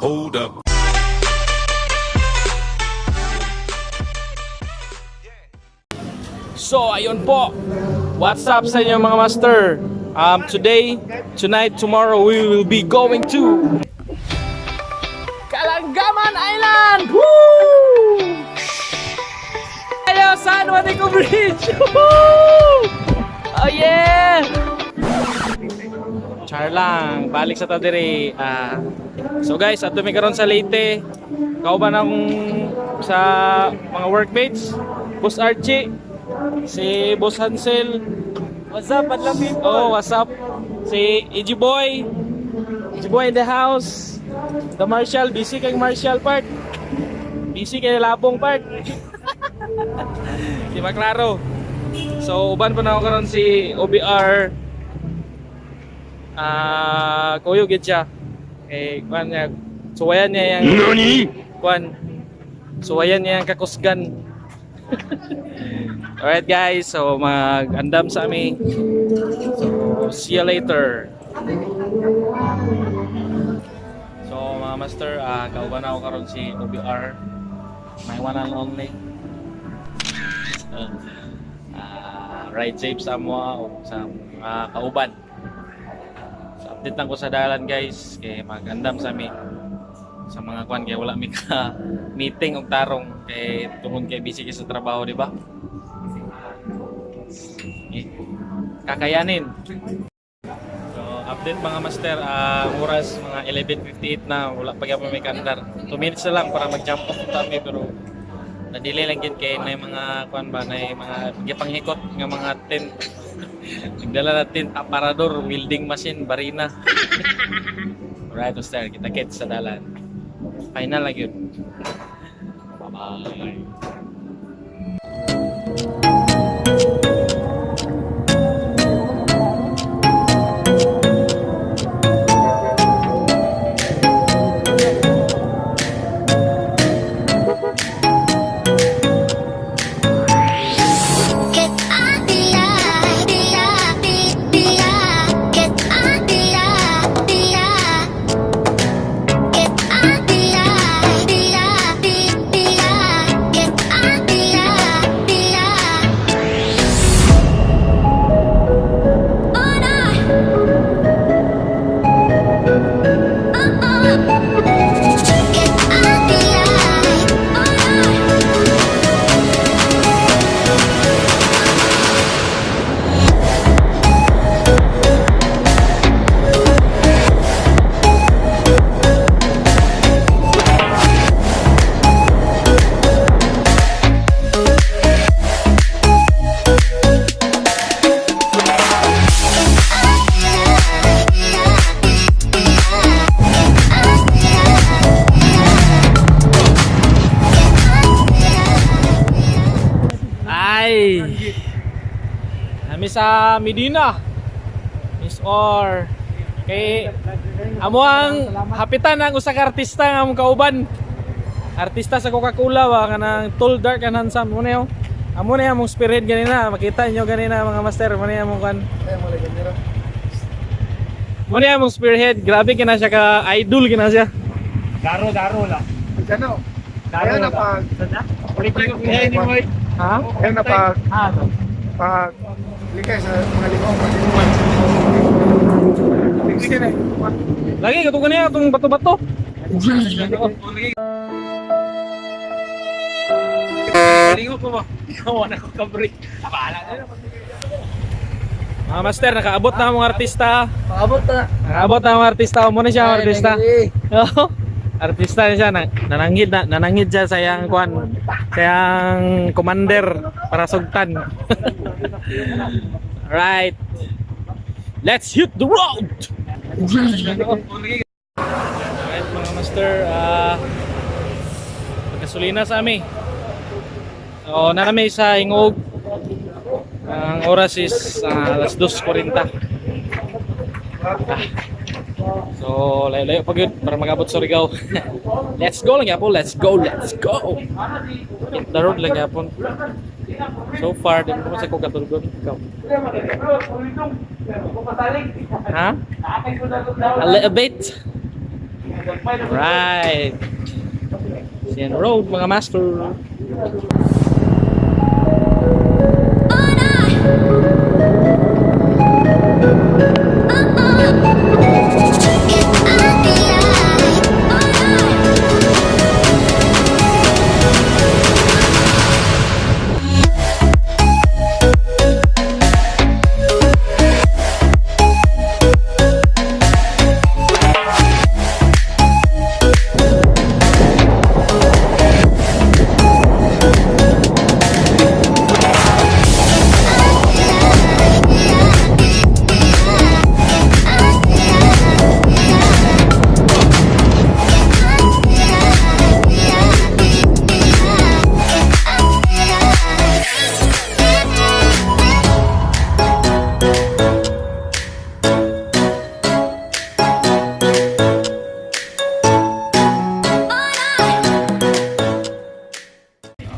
Hold up. So, ayun po. What's up sa inyo mga master? Today, tonight, tomorrow, we will be going to Kalangaman Island! Woo! Ayo, San Juanico Bridge! Woo! Oh yeah! Char lang, balik sa tadiri. So guys, ato may karon sa Leyte. Kauban akong sa mga workmates. Boss Archie, si Boss Hansel. What's up, Badlang people? Oh, what's up? Si EG Boy. EG Boy in the house. The Marshall, busy kay Marshall part. Busy kay Labong part. Si Maclaro. So, uban pa na ako karon si OBR. Kuyo gid siya. Eh, kuan niya. Suwayan niya yang Nani? kuan. Suwayan niya yang kakusgan. Alright guys, so mag-andam sa amin. So, see you later. So mga master, kauban ako karon si OBR. My one and only. Ride safe sa mga sa mga kauban. So, update lang ko sa dalan guys, kay mag-andam sa amin. Sa mga kwan kay wala mi ka meeting og tarong kay tungod kay busy kay sa trabaho, di ba? Kakayanin. So, update mga master, oras mga 11:58 na, wala pa gyapon may kandar. 2 minutes na lang para mag-jump off kami, pero na-delay lang gid kay nay mga kwan ba, nay mga gipanghikot nga mga tent. Nagdala na tent, aparador, welding machine, barina. Alright, master, kita-kits sa dalan. Final lang yun. Bye-bye. Kami sa Medina is or kay amo ang hapitan ang usa ka artista nga among kauban. Artista sa Coca-Cola wa kanang tall, dark and handsome mo na yo. Amo na among spirit ganina, makita niyo ganina mga master, mo na among kan. Mo na among spearhead, grabe kina siya ka idol kina siya. Daro lang. Ano? Daro Kaya na lang. pag Ha? kaya na pag likay sa mga lingkong sige na. Lagi katugan niya itong bato-bato. Lingo ko ba? Ikaw na ko ka-break. Bahala na. Mga master, nakaabot na mga artista. Paabot na. Nakaabot na mga artista. Muna siya mga artista. Oo. Artista niya siya. Nanangid siya sa yang kuan. Sa yang commander para sugtan. Right. Let's hit the road! Alright mga master, magkasulina sa amin. So, naramay sa Ingog. Ang oras is alas 2:40. So, layo-layo pag yun para mag-abot sa Surigao. Let's go lang yapon, let's go! Hit the road lang yapon. So far, di mo naman sa Coca-Cola. Ha? A little bit. Alright. Sian Road mga master.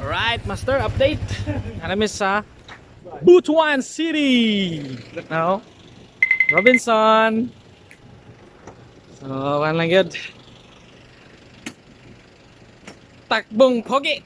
Alright, master update. Kami sa Butuan City. Now, Robinson. So, one lang yun. Takbong pogi.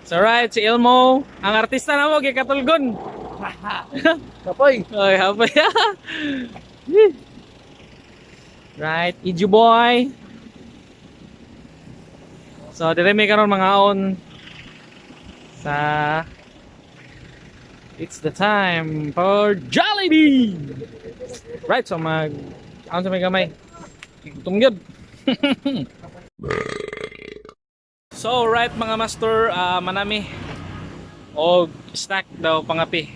So, right, si Elmo. Ang artista na mo, Katulgon. Kapoy. Ay, hapay. Right, Iju Boy. So, dire may karon mga on sa it's the time for Jollibee. Right, so aon sa may gamay. Tungyod. So, right mga master, manami og snack daw pangapi.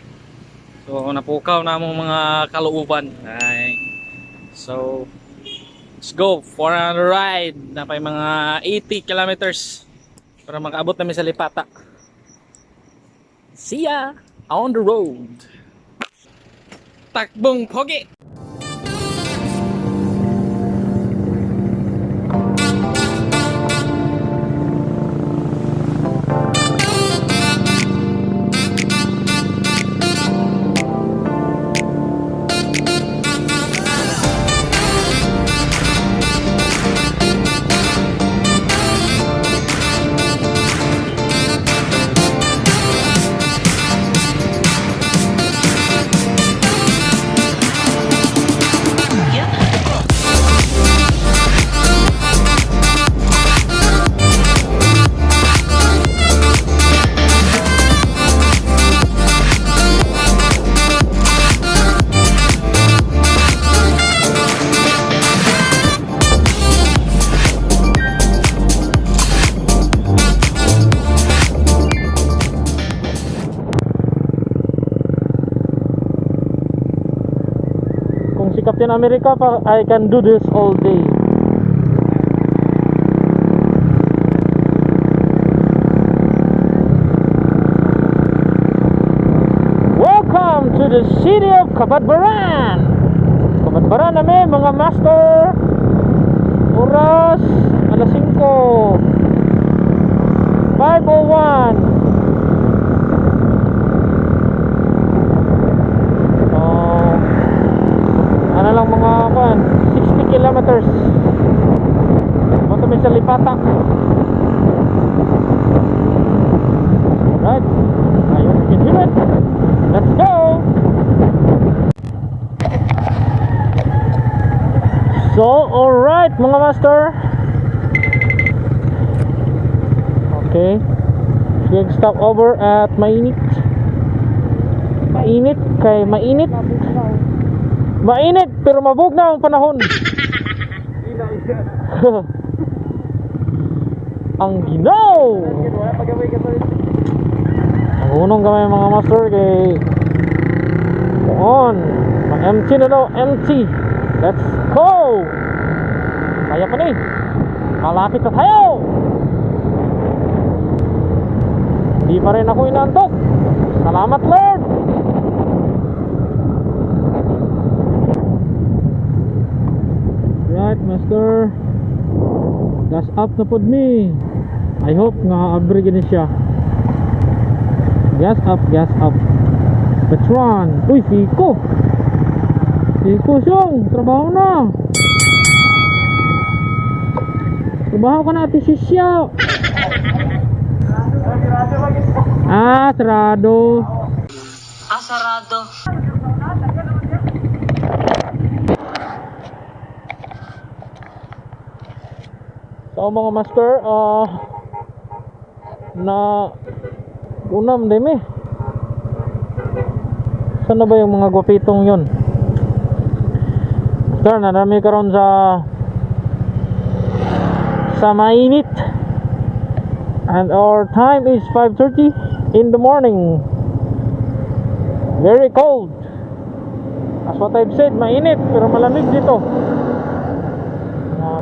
So, napukaw na mong mga kaluuban. Ay. So, let's go for a ride na pa mga 80 kilometers para makaabot namin sa Lipata. See ya on the road. Takbong pogi. Si Captain America, I can do this all day. Welcome to the city of Cabadbaran. Cabadbaran namin mga master. Oras alas 5:01. Ano lang mga 60 kilometers punta sa Lipata. Alright, ayun, we can do it. Let's go. So, alright mga master. Okay, sige, stop over at Mainit. Mainit kay mainit. Mainit pero mabug na ang panahon. Ang ginaw. Ang unong gamay mga master kay on. Mag-empty na daw, empty. Let's go. Kaya pa ni. Malapit na tayo. Di pa rin ako inantok. Salamat Lord. Right, master. Gas up na pod me. I hope nga abre gini siya. Gas up, gas up. Petron. Uy, Siko. Siko siyong. Trabaho na. Subahaw ka na ati sisya. Ah, sarado. Sarado. So mga master, na unam demi. Saan na ba yung mga gwapitong yun? Master, narami karon sa mainit. And our time is 5:30 in the morning. Very cold. As what I've said, mainit pero malamig dito.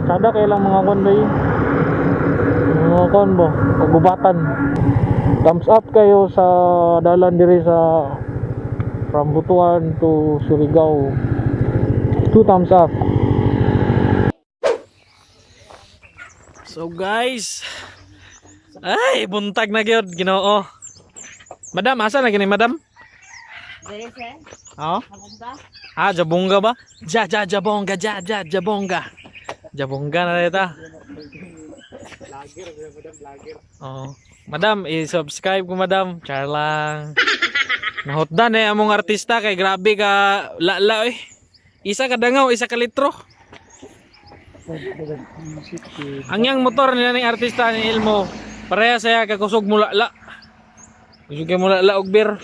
Kada kailang mga konbay, mga konbo, kagubatan. Thumbs up kayo sa dalan diri sa from Butuan to Surigao. 2 thumbs up. So guys, ay buntag na gyud Ginoo. Madam, asa na gini madam? Dere sir, Oh? mabungga. Ah, jabongga ba? Jabongga, jabongga. Jabongga na ito. Oh. Madam, i-subscribe ko madam. Char lang. Nahotdan among artista kay grabe ka lala eh. Isa ka dangaw, isa ka litro. Ang yang motor nila ng artista ni Ilmo, pareha saya kakusog mo lala. Kusog mo lala og beer.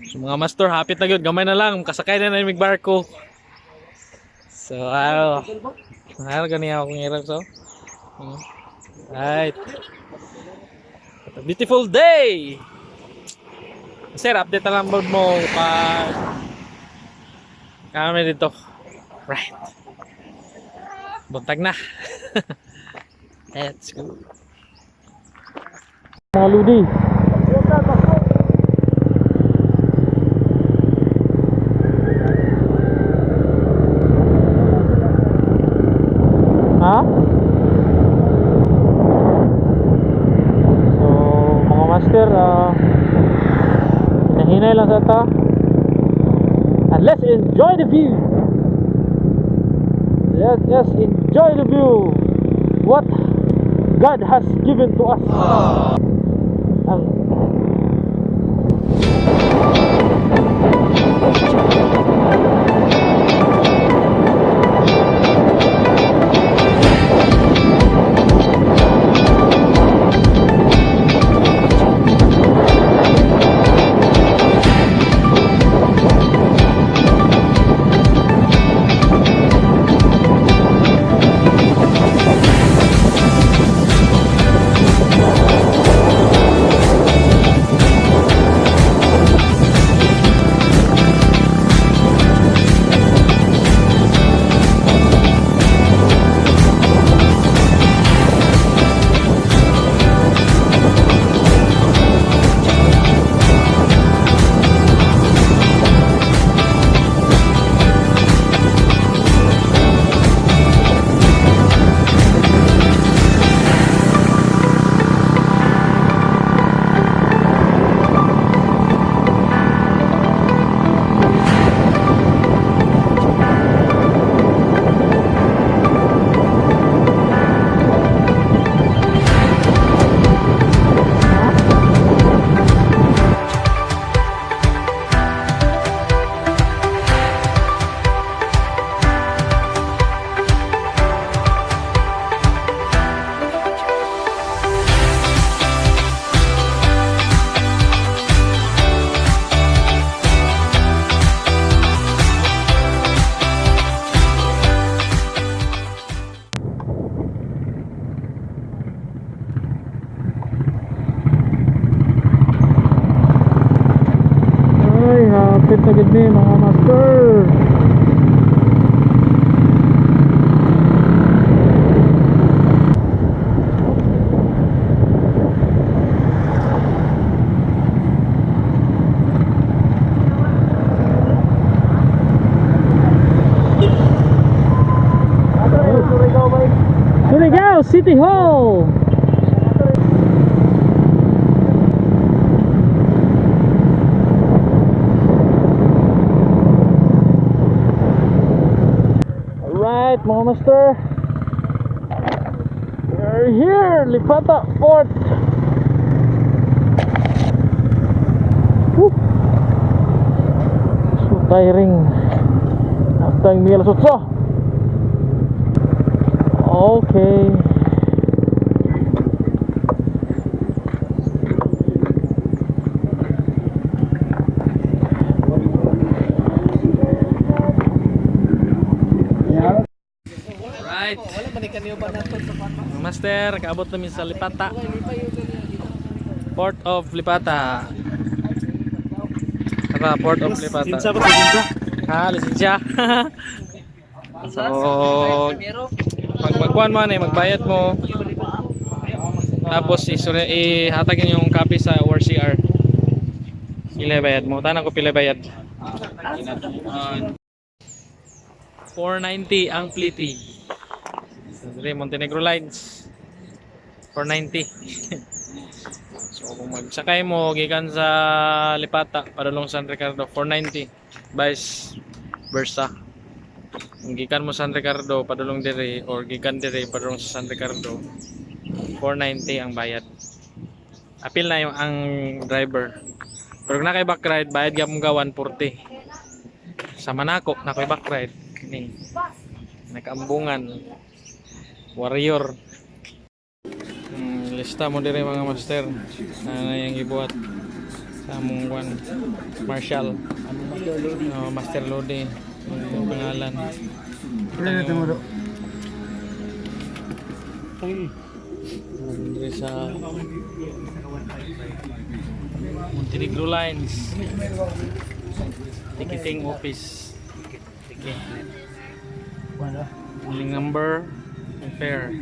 So, mga master, hapit na gyud, gamay na lang, kasakay na na yung barko. So, ganyan akong hirap, so. Right. A beautiful day! Sir, update na lang board mo pag kami dito. Right. Buntag na. Let's go. Mga ludi. Ha? So, mga master, hinahinay lang sa ito. And let's enjoy the view. Let's just enjoy the view. What God has given to us. Hapit na gid ni mga master. Surigao City Hall. Alright mga master, We're here, Lipata Port. Woo. So tiring. After yung mga lasot so. Okay. Right. Master, kaabot namin sa Lipata. Port of Lipata. Tara, Port of Lipata. Ha, lisensya. So, magkuhan mo na, magbayad mo. Tapos ihatagin yung copy sa ORCR. Pila bayad mo. Tanang ko pila bayad. 490 ang pliti. Montenegro Lines 490. So kung magsakay mo gikan sa Lipata padulong San Ricardo 490 vice versa. Kung gikan mo San Ricardo padulong dire or gikan dire padulong sa San Ricardo 490 ang bayad. Apil na yung ang driver. Pero kung nakay back ride bayad gyapon ka 140. Sa Manako nakay back ride ni nakaambungan warrior. Lista mo dire mga master na yang ibuhat sa among kwan Marshall Master Lodi yung pangalan dire sa Montenegro Lines ticketing office ticket billing number and fare.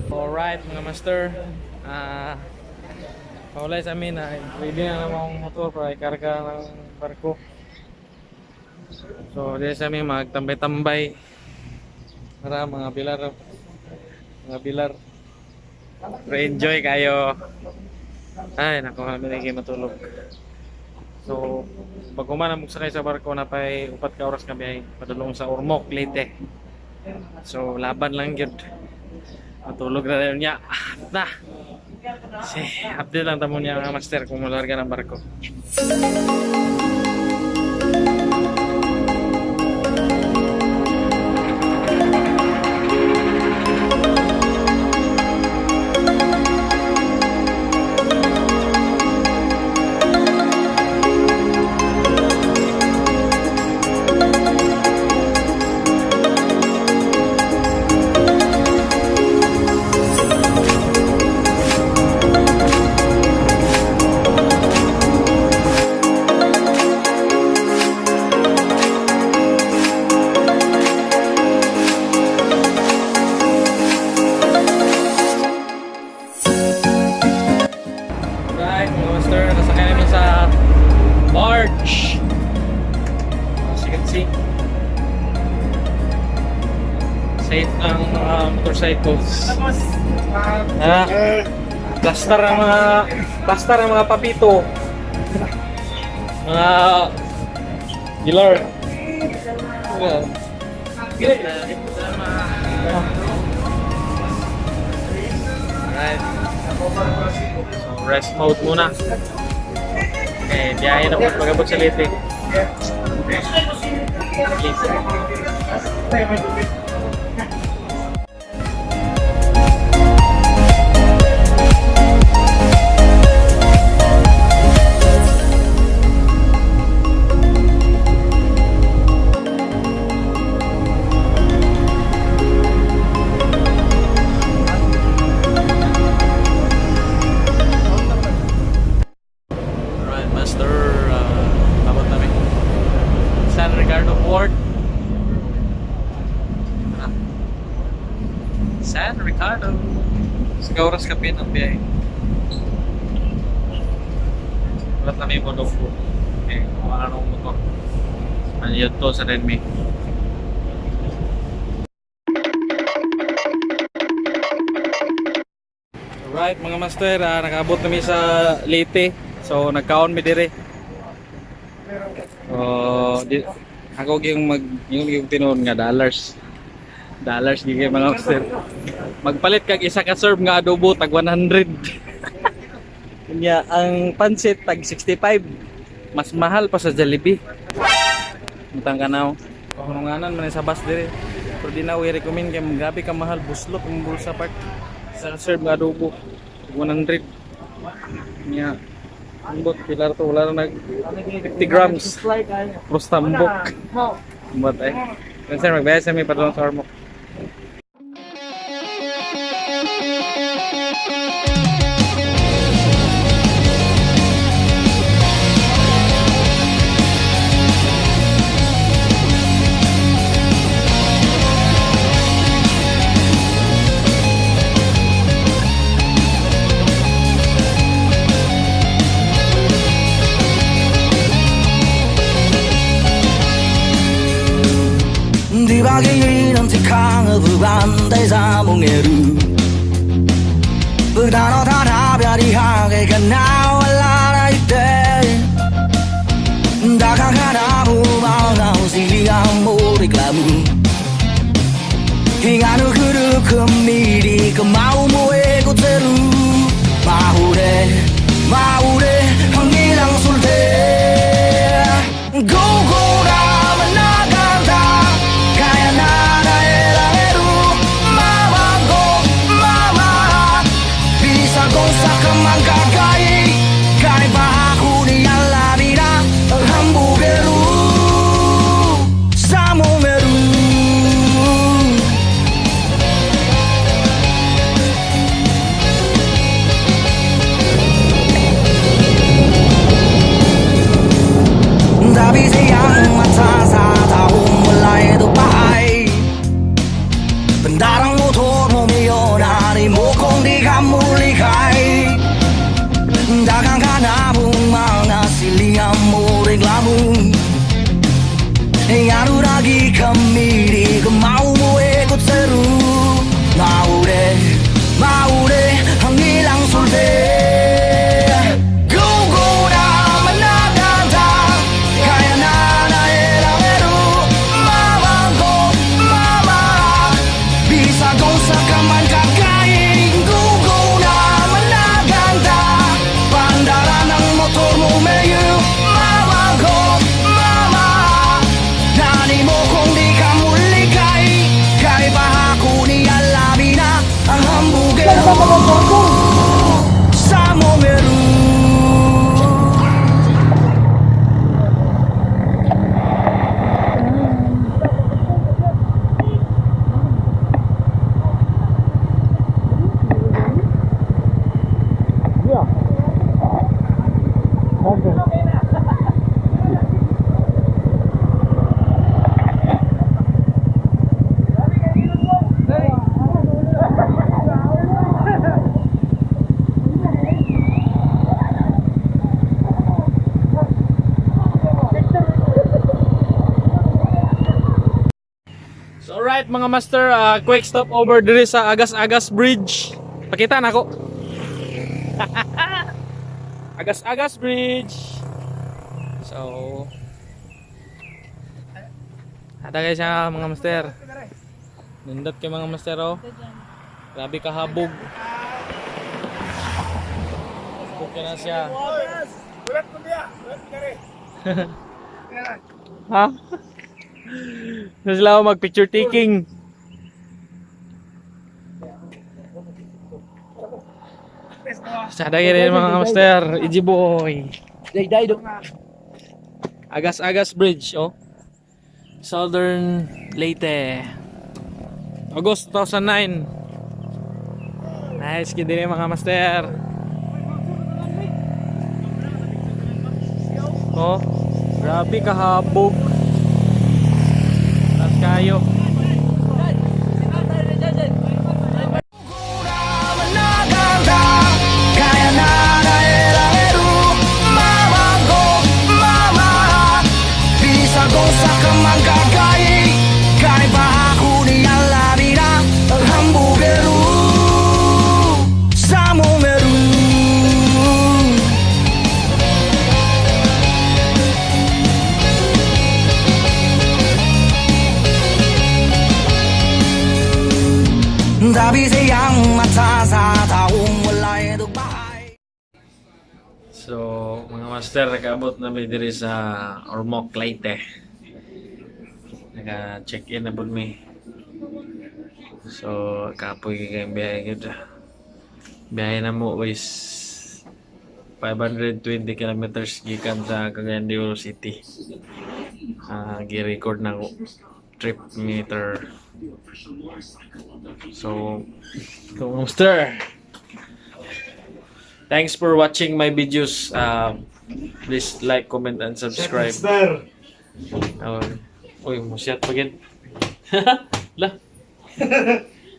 Alright mga master, paulay sa amin na ready na namang motor para ikarga ng barko. So dito sa amin magtambay-tambay para mga bilar re-enjoy kayo. Ay naku, kami na kayo matulog. So pag humanam mo sakay sa barko na pa'y 4 ka oras kami ay padulong sa Ormoc, Leyte. So laban lang yun, matulog na rin niya na. Update lang tamo niya mga master kung malarga ng barko. Nasakay namin sa barge. As you can see, safe ang motorcycles. Plaster ang mga papito, mga dealer. Alright. So rest mode muna. Okay, biyahe na po pag-abot sa Leyte. San Ricardo Port. San Ricardo. Sa oras ka pin ang biyahe. Wala na may motor po. Eh, wala na akong motor. Ano yun to sa Redmi. Alright mga master, nakaabot kami sa Leyte. So nagkaon mi dire. Ako yung tinuon nga dollars. Dollars gigay mga master. Magpalit kag isa ka serve nga adobo tag 100. Kanya ang pansit tag 65. Mas mahal pa sa Jollibee. Mutang kanaw. Kununganan man sa bus dire. Pero di na we recommend kay grabe ka mahal buslot ang bulsa part. Isa ka serve nga adobo 100. Kanya ambot pilar to wala na nag 50 grams. Prostambok. Ambot eh. Sir, magbayad sa may padulong sa Ormoc. Di bagay ng tikang bubanda sa mungeru Pagdano tanabya di hangay ka na wala na ite Dagang ka na bumaw na siligang mo reklamu Hingano kuru kumiri kamau mo ekoteru Mahure hangilang sulte Go go na managanda Kaya na naelaheru Mama go mama Bisa kong sa kamangkagay Kahit ba ako niyang labida Ang hamburgeru Sa momeru Tapi sayang mata sa taong mulai itu bahay Pendarang motor mo milyonan mo kung di ka mulikay Dagang ka na mga silihan mo reklamo Ngayon lagi kami di kemau mo ikut seru Maure ang ilang sulde Sa momeru Yeah. Okay. So alright mga master, quick stop over diri sa Agas-Agas Bridge. Pakita na ako. Agas-Agas Bridge. So ada guys siya mga master. Nindot kay mga master oh. Grabe kahabog. Okay na siya. Ulat mo dia, ulat kare. Ha? Na sila mag picture taking. Sada rin mga master, Easy boy. Day dong Agas-Agas Bridge, oh. Southern Leyte. August 2009. Nice kid din mga master. Oh, grabe kahabog. Tas kayo. Kaya na naelaheru Mama go mama Bisa kong sa kamangkagay Kahit ba ako niyang labida Ang hamburgeru Sa mo Tapi sayang mata sa taong wala itong bahay. So, mga master, nakaabot na may diri sa Ormoc, Leyte. Naka-check-in na po mi. So, kapoy kayong biyahe yun. Biyahe na mo is 520 kilometers gikan sa Cagayan de Oro City. Gi-record na ko trip meter. So, master, thanks for watching my videos. Please like, comment, and subscribe. Uy, musyat pa gid. Lah.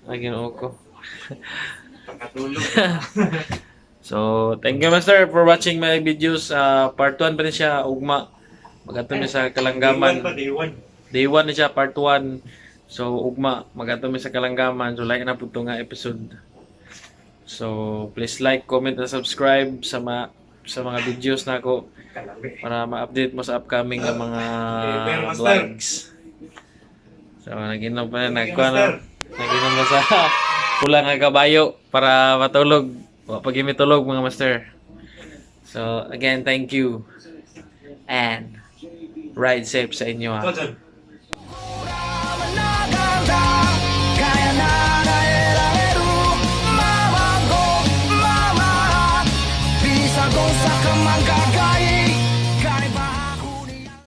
Lagi na ako. So, thank you master for watching my videos. Part 1 pa rin siya, ugma. Magatumi sa Kalanggaman. Day 1 na siya, part 1. So, ugma, magatumi sa Kalanggaman. So, like na po ito nga episode. So, please like, comment, and subscribe sa mga videos na ako para ma-update mo sa upcoming na mga vlogs. So, naginom pa na, naginom na sa pulang nga kabayo para matulog. Pag tulog mga master. So, again, thank you. And ride safe sa inyo ha.